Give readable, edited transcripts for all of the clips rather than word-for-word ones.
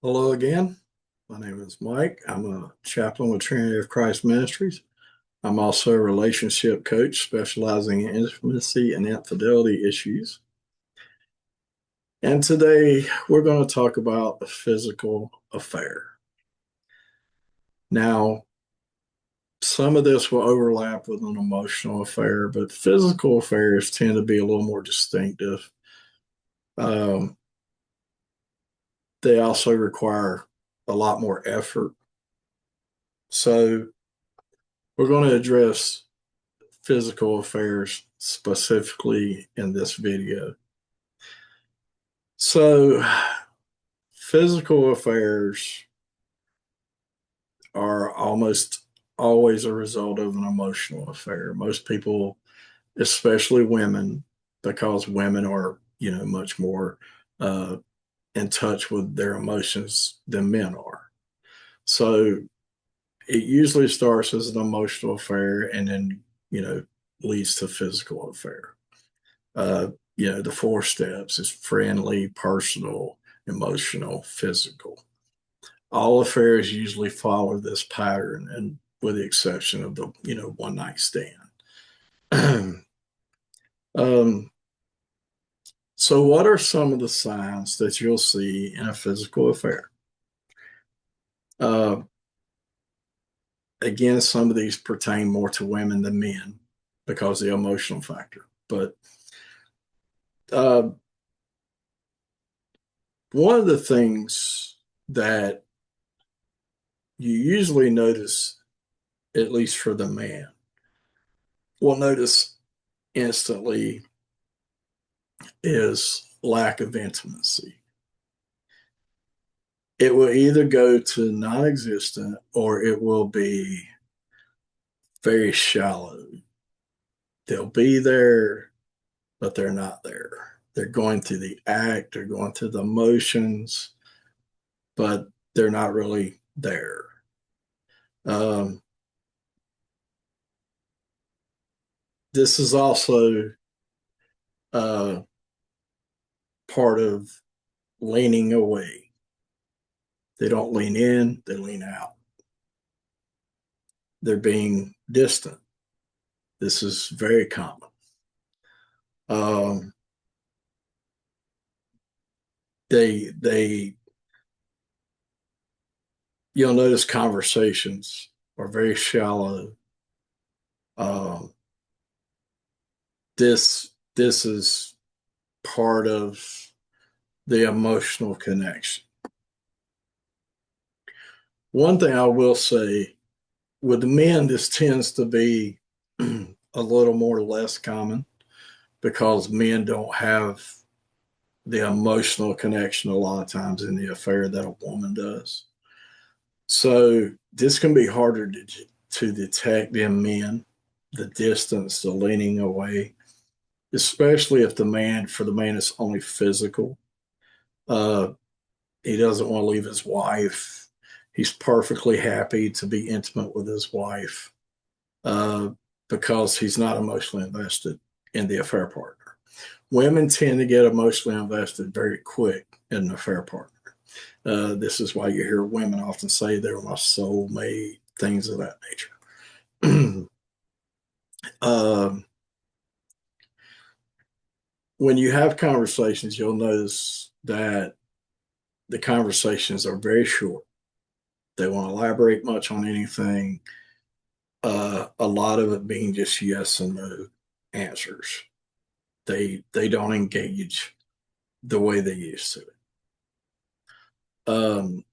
Hello again. My name is Mike. I'm a chaplain with Trinity of Christ Ministries. I'm also a relationship coach specializing in intimacy and infidelity issues. And today we're going to talk about a physical affair. Now, some of this will overlap with an emotional affair, but physical affairs tend to be a little more distinctive. Um, they also require a lot more effort. So, we're going to address physical affairs specifically in this video. So, physical affairs are almost always a result of an emotional affair. Most people, especially women, because women are, much more uh, in touch with their emotions than men are. So, it usually starts as an emotional affair and then, leads to physical affair. uh, the four steps is friendly, personal, emotional, physical. All affairs usually follow this pattern, and with the exception of the one night stand. um, so, what are some of the signs that you'll see in a physical affair? Uh, Again, some of these pertain more to women than men because of the emotional factor. But uh, one of the things that you usually notice, at least for the man, will notice instantly is lack of intimacy. It will either go to non existent or it will be very shallow. They'll be there, but they're not there. They're going through the act, they're going through the motions, but they're not really there. Um, this is also uh, part of leaning away. They don't lean in, they lean out. They're being distant. This is very common. Um, they you'll notice conversations are very shallow. Um, this is part of the emotional connection. One thing I will say with the men, this tends to be a little more or less common because men don't have the emotional connection a lot of times in the affair that a woman does. So this can be harder to detect in men, the distance, the leaning away, especially if for the man it's only physical. Uh, he doesn't want to leave his wife. He's perfectly happy to be intimate with his wife uh, because he's not emotionally invested in the affair partner. Women tend to get emotionally invested very quick in an affair partner. This is why you hear women often say they're my soulmate, things of that nature. um, when you have conversations, you'll notice that the conversations are very short. They won't elaborate much on anything. A lot of it being just yes and no answers. They don't engage the way they used to.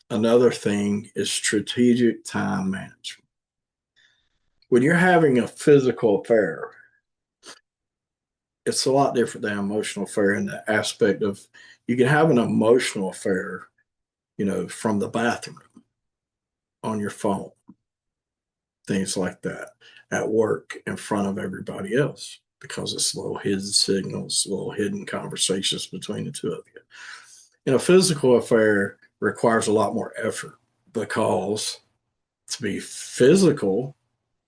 Another thing is strategic time management. When you're having a physical affair, it's a lot different than an emotional affair in the aspect of you can have an emotional affair, from the bathroom, on your phone, things like that, at work in front of everybody else, because it's little hidden signals, little hidden conversations between the two of you. A physical affair requires a lot more effort because to be physical,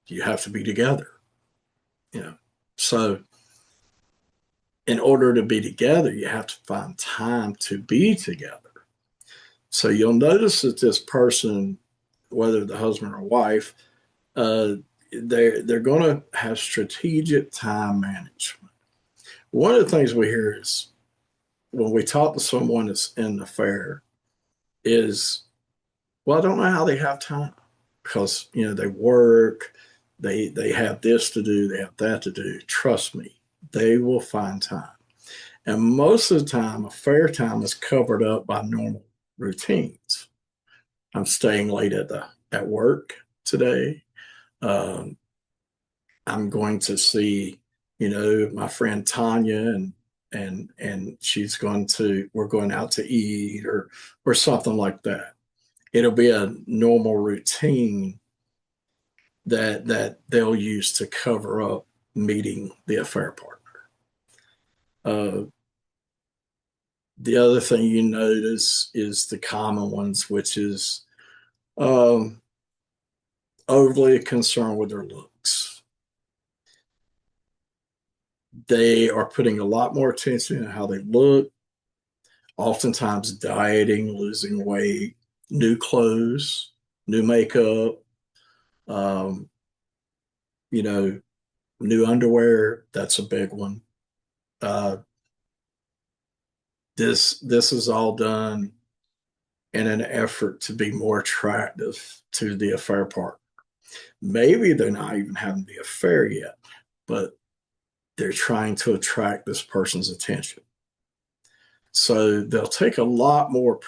you have to be together, you know. So in order to be together, you have to find time to be together. So you'll notice that this person, whether the husband or wife, uh, they're going to have strategic time management. One of the things we hear is when we talk to someone that's in an affair is, well, I don't know how they have time because they work, they have this to do, they have that to do. Trust me, they will find time. And most of the time, affair time is covered up by normal routines. I'm staying late at work today. Um, I'm going to see, my friend Tanya, and we're going out to eat or something like that. It'll be a normal routine that they'll use to cover up meeting the affair partner. Uh, the other thing you notice is the common ones, which is um, overly concerned with their looks. They are putting a lot more attention on how they look, oftentimes dieting, losing weight, new clothes, new makeup, um, you know, new underwear. That's a big one. Uh, this is all done in an effort to be more attractive to the affair partner. Maybe they're not even having the affair yet, but they're trying to attract this person's attention. So they'll take a lot more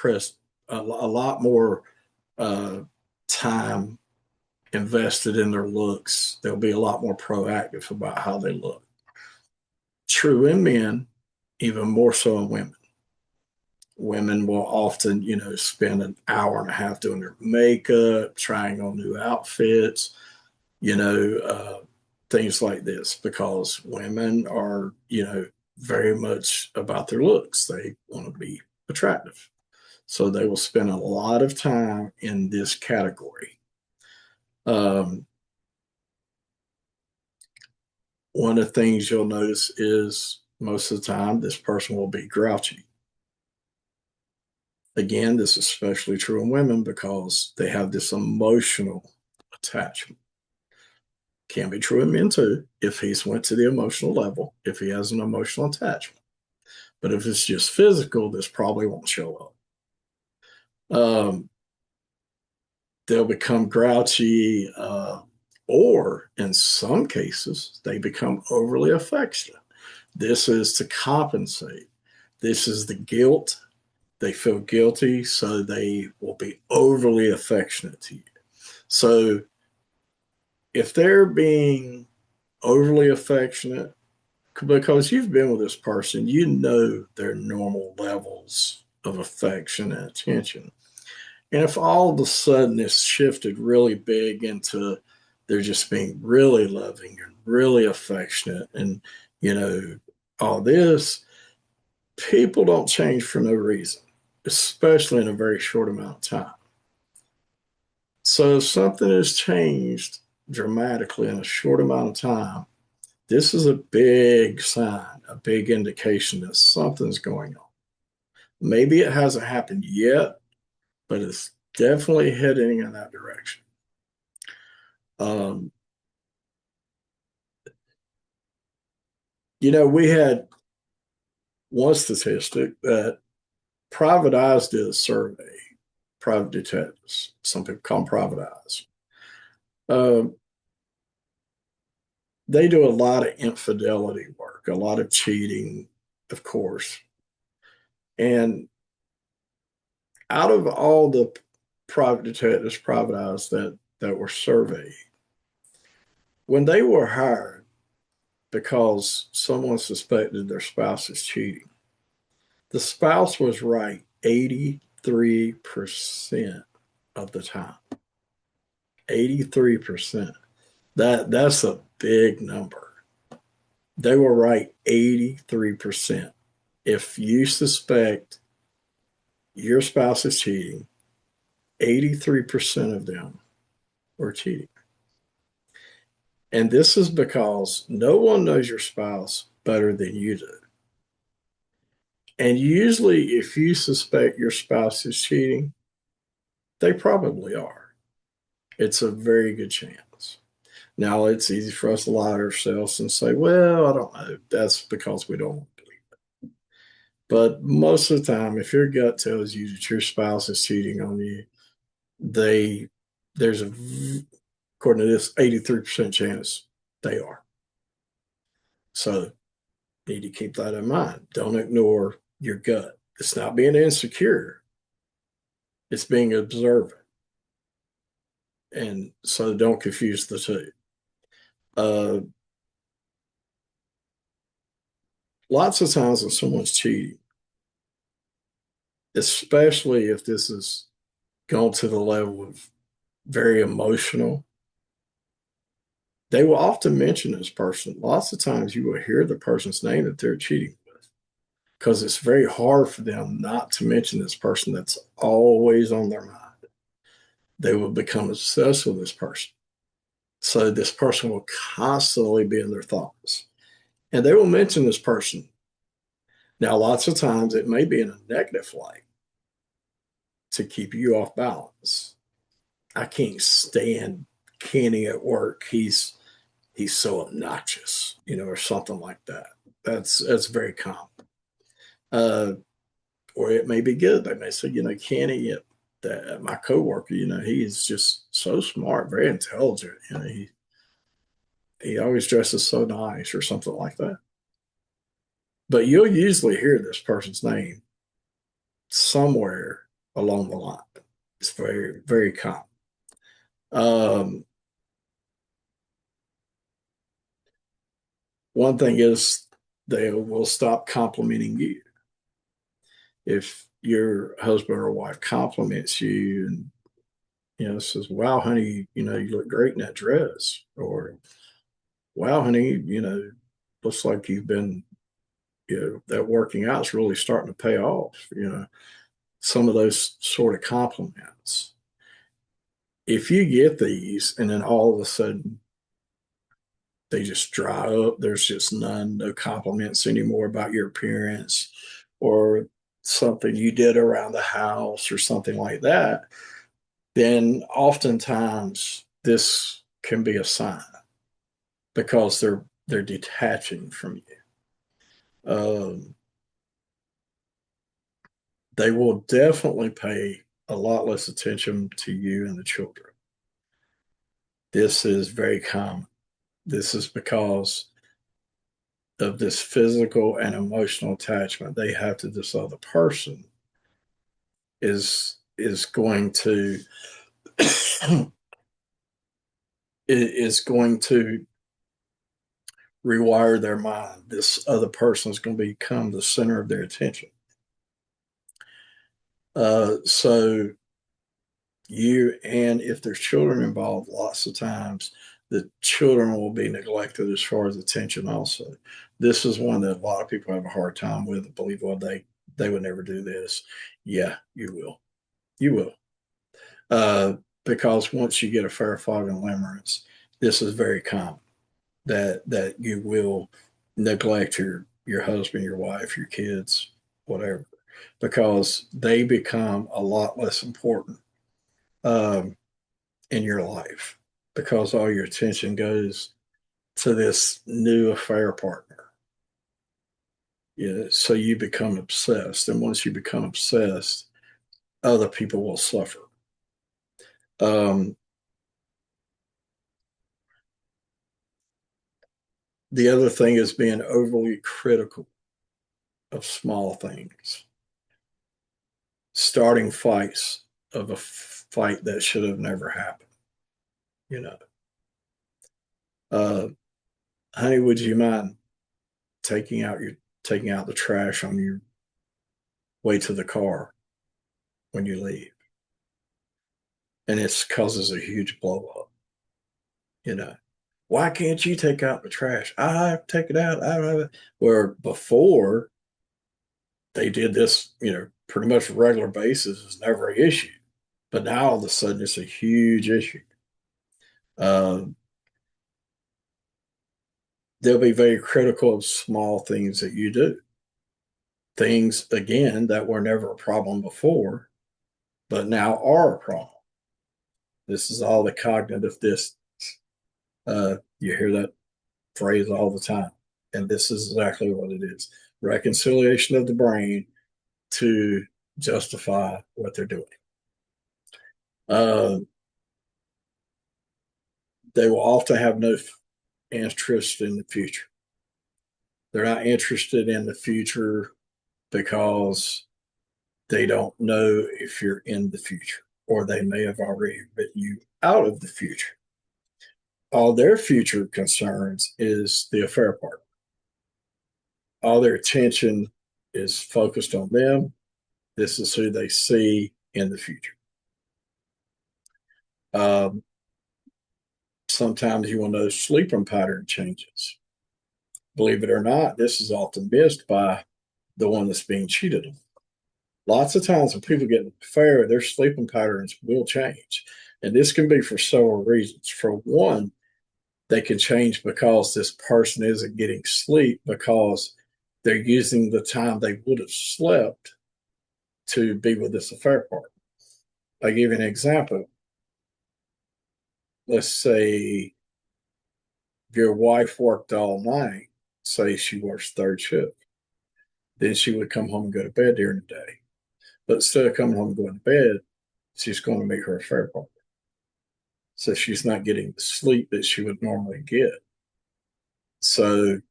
uh, time invested in their looks. They'll be a lot more proactive about how they look. True in men, even more so in women. Women will often, spend an hour and a half doing their makeup, trying on new outfits, you know, uh, things like this, because women are, very much about their looks. They want to be attractive. So they will spend a lot of time in this category. Um, One of the things you'll notice is most of the time this person will be grouchy. Again, this is especially true in women because they have this emotional attachment. Can be true in men too, if he's went to the emotional level, if he has an emotional attachment. But if it's just physical, this probably won't show up. They'll become grouchy, or in some cases, they become overly affectionate. This is to compensate. This is the guilt. They feel guilty, so they will be overly affectionate to you. So if they're being overly affectionate, because you've been with this person, you know their normal levels of affection and attention. And if all of a sudden it's shifted really big into they're just being really loving and really affectionate and, you know, all this, people don't change for no reason, especially in a very short amount of time. So if something has changed dramatically in a short amount of time, this is a big sign, a big indication that something's going on. Maybe it hasn't happened yet, but it's definitely heading in that direction. Um, we had one statistic that Private Eyes did a survey, private detectives, some people call them private eyes. Um, they do a lot of infidelity work, a lot of cheating, of course. And out of all the private detectives, private eyes that were surveyed, when they were hired because someone suspected their spouse is cheating, the spouse was right 83% of the time. 83%. That's a big number. They were right 83%. If you suspect your spouse is cheating, 83% of them were cheating. And this is because no one knows your spouse better than you do. And usually, if you suspect your spouse is cheating, they probably are. It's a very good chance. Now, it's easy for us to lie to ourselves and say, well, I don't know. That's because we don't want to. But most of the time, if your gut tells you that your spouse is cheating on you, they there's a according to this 83% chance they are. So you need to keep that in mind. Don't ignore your gut. It's not being insecure, it's being observant. And so don't confuse the two. Uh, Lots of times when someone's cheating, especially if this has gone to the level of very emotional, they will often mention this person. Lots of times you will hear the person's name that they're cheating with because it's very hard for them not to mention this person that's always on their mind. They will become obsessed with this person. So this person will constantly be in their thoughts. And they will mention this person. Now, lots of times it may be in a negative light to keep you off balance. I can't stand Kenny at work. He's so obnoxious, or something like that. That's very common. Uh, or it may be good. They may say, Kenny, that my coworker, he is just so smart, very intelligent. He always dresses so nice or something like that. But you'll usually hear this person's name somewhere along the line. It's very, very common. Um, One thing is they will stop complimenting you. If your husband or wife compliments you and says, "Wow, honey, you look great in that dress," or "Wow, honey, looks like you've been, that working out's really starting to pay off." Some of those sort of compliments. If you get these and then all of a sudden they just dry up, there's just no compliments anymore about your appearance or something you did around the house or something like that, then oftentimes this can be a sign because they're detaching from you. They will definitely pay a lot less attention to you and the children. This is very common. This is because of this physical and emotional attachment they have to this other person is going to is going to rewire their mind. This other person is going to become the center of their attention. So and if there's children involved, lots of times the children will be neglected as far as attention also. This is one that a lot of people have a hard time with. I believe, well, they would never do this. Yeah, you will. You will. Uh, because once you get a fair fog and limerence, this is very common that you will neglect your husband, your wife, your kids, whatever, because they become a lot less important um, in your life because all your attention goes to this new affair partner. Yeah, so you become obsessed, and once you become obsessed, other people will suffer. Um, the other thing is being overly critical of small things, starting fights of a fight that should have never happened. You know, uh, honey, would you mind taking out your taking out the trash on your way to the car when you leave? And it causes a huge blow up. You know, why can't you take out the trash? I take it out. I don't have it. Where before they did this, pretty much regular basis is never an issue. But now all of a sudden it's a huge issue. Uh, they'll be very critical of small things that you do. things, again, that were never a problem before, but now are a problem. This is all the cognitive dissonance. You hear that phrase all the time. And this is exactly what it is: reconciliation of the brain to justify what they're doing. Uh, they will often have no interest in the future. They're not interested in the future because they don't know if you're in the future, or they may have already written you out of the future. All their future concerns is the affair part. All their attention is focused on them. This is who they see in the future. Um, Sometimes you will notice sleeping pattern changes. Believe it or not, this is often missed by the one that's being cheated on. Lots of times when people get an affair, their sleeping patterns will change. And this can be for several reasons. For one, they can change because this person isn't getting sleep because they're using the time they would have slept to be with this affair partner. I'll give you an example. Let's say your wife worked all night, say she works third shift. Then she would come home and go to bed during the day. But instead of coming home and going to bed, she's going to meet her affair partner. So she's not getting the sleep that she would normally get. So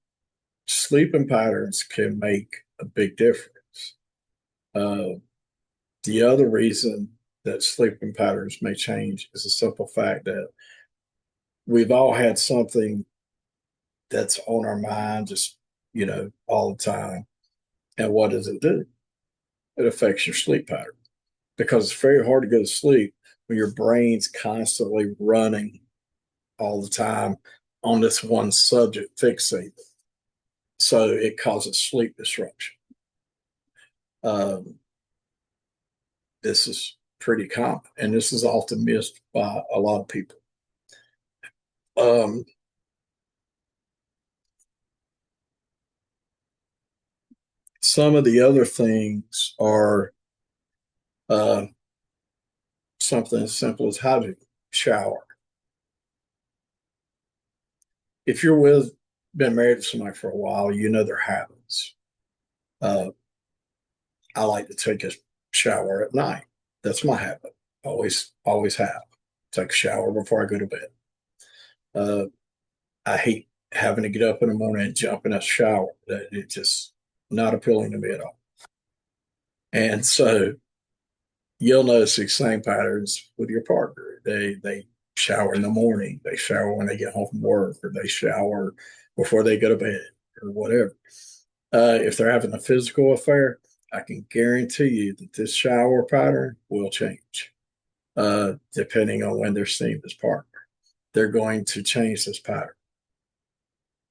sleeping patterns can make a big difference. Uh, the other reason that sleeping patterns may change is the simple fact that we've all had something that's on our mind just, all the time. And what does it do? It affects your sleep pattern, because it's very hard to go to sleep when your brain's constantly running all the time on this one subject fixated. So it causes sleep disruption. Um, this is pretty common, and this is often missed by a lot of people. Um, some of the other things are uh, something as simple as how to shower. If you're been married to somebody for a while, you know their habits. Uh, I like to take a shower at night. That's my habit. Always have. Take a shower before I go to bed. Uh, I hate having to get up in the morning and jump in a shower. That it's just not appealing to me at all. And so you'll notice the same patterns with your partner. They shower in the morning. They shower when they get home from work, or they shower before they go to bed, or whatever. If they're having a physical affair, I can guarantee you that this shower pattern will change, depending on when they're seeing this partner. They're going to change this pattern.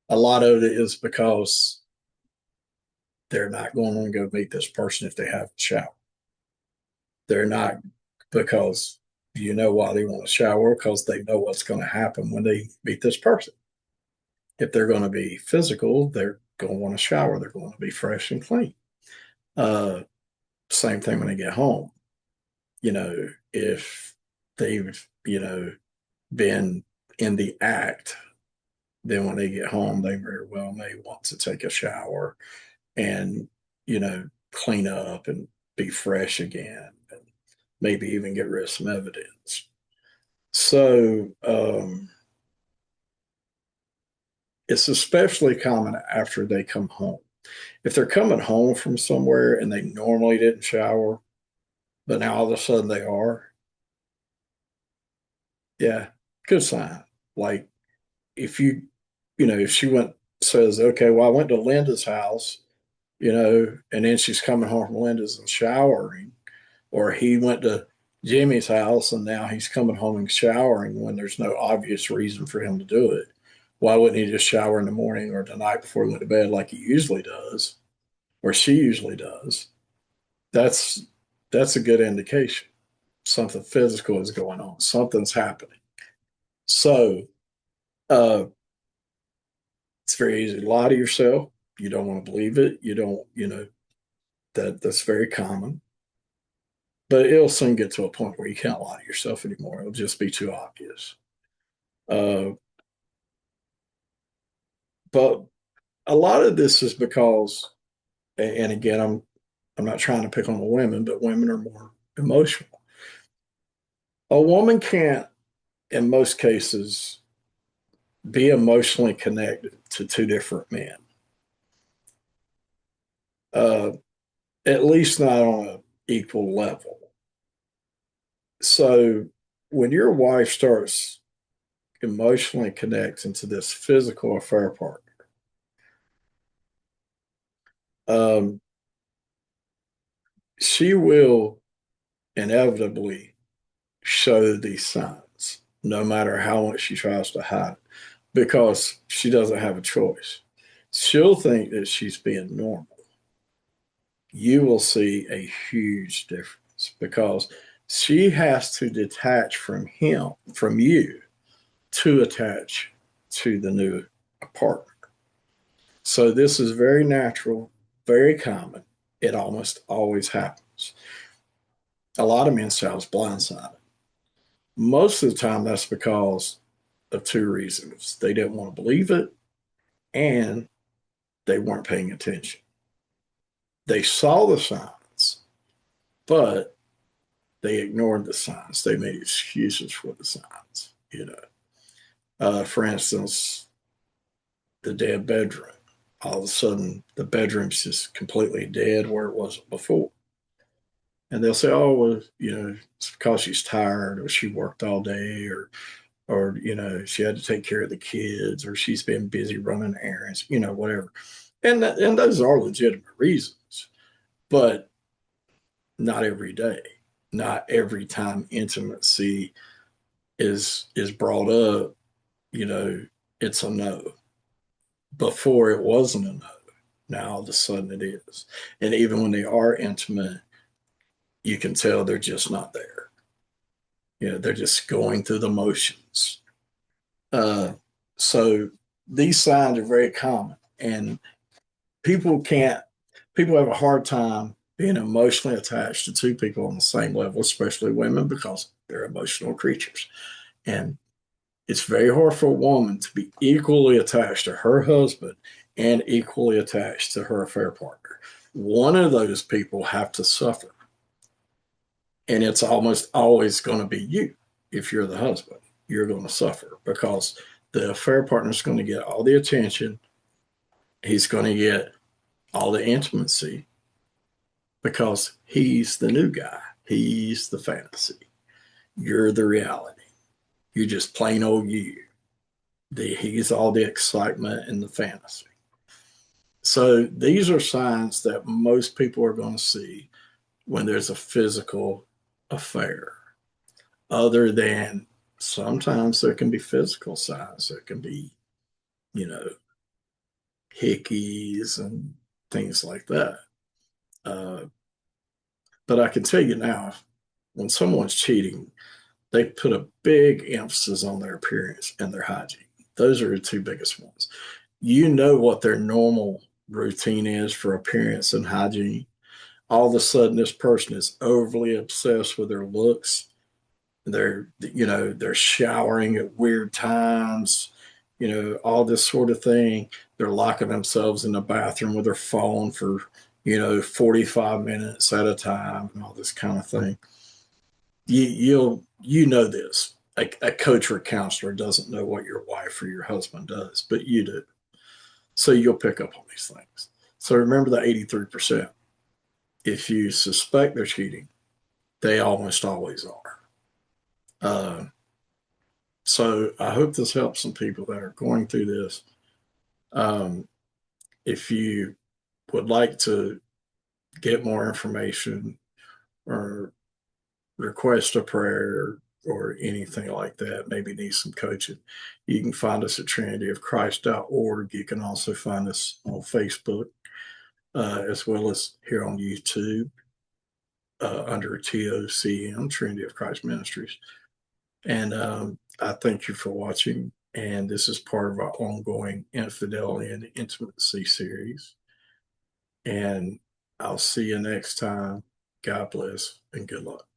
A lot of it is because they're not going to go meet this person if they have a shower. They're not, because you know why they want to shower, because they know what's going to happen when they meet this person. If they're going to be physical, they're going to want to shower. They're going to be fresh and clean. Uh, Same thing when they get home. If they've, been in the act, then when they get home, they very well may want to take a shower and, clean up and be fresh again, and maybe even get rid of some evidence. So it's especially common after they come home. If they're coming home from somewhere and they normally didn't shower, but now all of a sudden they are, yeah, good sign. Like, if if she says, okay, well, I went to Linda's house, and then she's coming home from Linda's and showering, or he went to Jimmy's house and now he's coming home and showering when there's no obvious reason for him to do it. Why wouldn't he just shower in the morning or the night before he went to bed like he usually does, or she usually does? That's that's a good indication. Something physical is going on. Something's happening. So uh, it's very easy to lie to yourself. You don't want to believe it. You don't, That's very common, but it'll soon get to a point where you can't lie to yourself anymore. It'll just be too obvious. Uh, but a lot of this is because, and again, I'm not trying to pick on the women, but women are more emotional. A woman can't, in most cases, be emotionally connected to two different men. Uh, at least not on an equal level. So when your wife starts emotionally connecting to this physical affair partner, um, she will inevitably show these signs, no matter how much she tries to hide it, because she doesn't have a choice. She'll think that she's being normal. You will see a huge difference because she has to detach from him, from you, to attach to the new partner. So this is very natural, very common. It almost always happens. A lot of men say I was blindsided. Most of the time, that's because of two reasons. They didn't want to believe it, and they weren't paying attention. They saw the signs, but they ignored the signs. They made excuses for the signs. For instance, the dead bedroom. All of a sudden, the bedroom's just completely dead where it wasn't before. And they'll say, "Oh, well, it's because she's tired, or she worked all day, or she had to take care of the kids, or she's been busy running errands, whatever." And those are legitimate reasons, but not every day, not every time intimacy is brought up. You know, it's a no. Before it wasn't a no. Now all of a sudden it is, and even when they are intimate, you can tell they're just not there. They're just going through the motions. Uh, so these signs are very common, and people can't. People have a hard time being emotionally attached to two people on the same level, especially women, because they're emotional creatures. And it's very hard for a woman to be equally attached to her husband and equally attached to her affair partner. One of those people have to suffer, and it's almost always going to be you. If you're the husband, you're going to suffer because the affair partner is going to get all the attention. He's going to get all the intimacy because he's the new guy. He's the fantasy. You're the reality. You're just plain old you. He's all the excitement and the fantasy. So these are signs that most people are going to see when there's a physical affair, other than sometimes there can be physical signs. There can be, you know, hickeys and things like that. Uh, but I can tell you now, when someone's cheating, they put a big emphasis on their appearance and their hygiene. Those are the two biggest ones. You know what their normal routine is for appearance and hygiene. All of a sudden, this person is overly obsessed with their looks. They're showering at weird times, all this sort of thing. They're locking themselves in the bathroom with their phone for 45 minutes at a time and all this kind of thing. You know this. A coach or a counselor doesn't know what your wife or your husband does, but you do. So you'll pick up on these things. So remember the 83%. If you suspect they're cheating, they almost always are. Uh, so I hope this helps some people that are going through this. Um, if you would like to get more information or request a prayer or anything like that, maybe need some coaching, you can find us at trinityofchrist.org. You can also find us on Facebook, as well as here on YouTube, under TOCM, Trinity of Christ Ministries. And I thank you for watching. And this is part of our ongoing Infidelity and Intimacy series. And I'll see you next time. God bless and good luck.